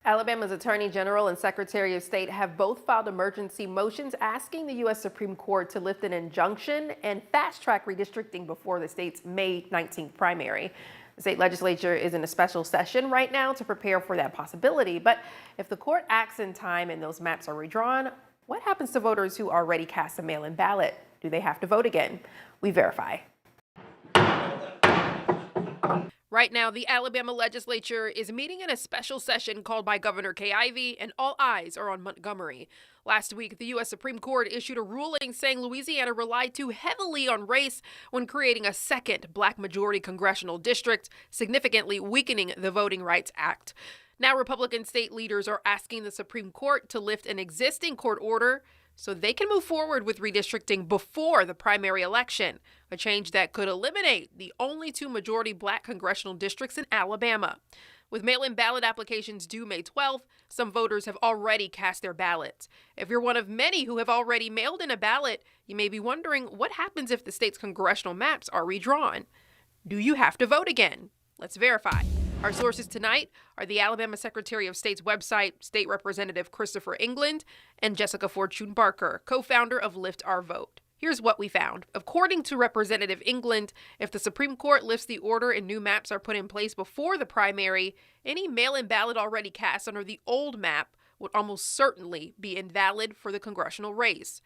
Alabama's Attorney General and Secretary of State have both filed emergency motions asking the U.S. Supreme Court to lift an injunction and fast-track redistricting before the state's May 19th primary. The state legislature is in a special session right now to prepare for that possibility. But if the court acts in time and those maps are redrawn, what happens to voters who already cast a mail-in ballot? Do they have to vote again? We verify. Right now, the Alabama legislature is meeting in a special session called by Governor Kay Ivey, and all eyes are on Montgomery. Last week, the U.S. Supreme Court issued a ruling saying Louisiana relied too heavily on race when creating a second black-majority congressional district, significantly weakening the Voting Rights Act. Now, Republican state leaders are asking the Supreme Court to lift an existing court order so they can move forward with redistricting before the primary election, a change that could eliminate the only two majority black congressional districts in Alabama. With mail-in ballot applications due May 12th, some voters have already cast their ballots. If you're one of many who have already mailed in a ballot, you may be wondering what happens if the state's congressional maps are redrawn. Do you have to vote again? Let's verify. Our sources tonight are the Alabama Secretary of State's website, State Representative Christopher England, and Jessica Fortune Barker, co-founder of Lift Our Vote. Here's what we found. According to Representative England, if the Supreme Court lifts the order and new maps are put in place before the primary, any mail-in ballot already cast under the old map would almost certainly be invalid for the congressional race.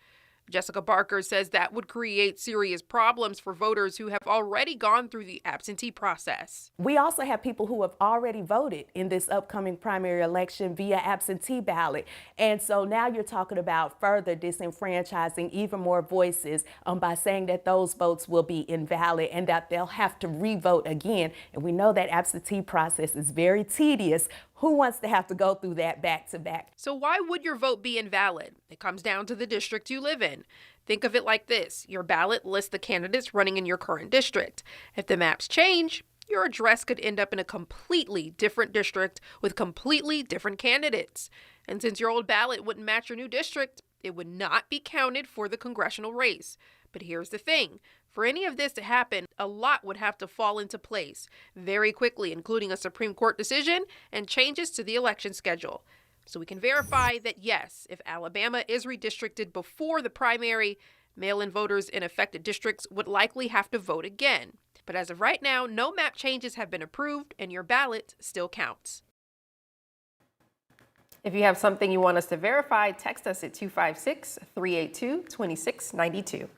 Jessica Barker says that would create serious problems for voters who have already gone through the absentee process. We also have people who have already voted in this upcoming primary election via absentee ballot. And so now you're talking about further disenfranchising even more voices by saying that those votes will be invalid and that they'll have to re-vote again. And we know that absentee process is very tedious. Who wants to have to go through that back to back? So why would your vote be invalid? It comes down to the district you live in. Think of it like this. Your ballot lists the candidates running in your current district. If the maps change, your address could end up in a completely different district with completely different candidates. And since your old ballot wouldn't match your new district, it would not be counted for the congressional race. But here's the thing. For any of this to happen, a lot would have to fall into place very quickly, including a Supreme Court decision and changes to the election schedule. So we can verify that, yes, if Alabama is redistricted before the primary, mail-in voters in affected districts would likely have to vote again. But as of right now, no map changes have been approved and your ballot still counts. If you have something you want us to verify, text us at 256-382-2692.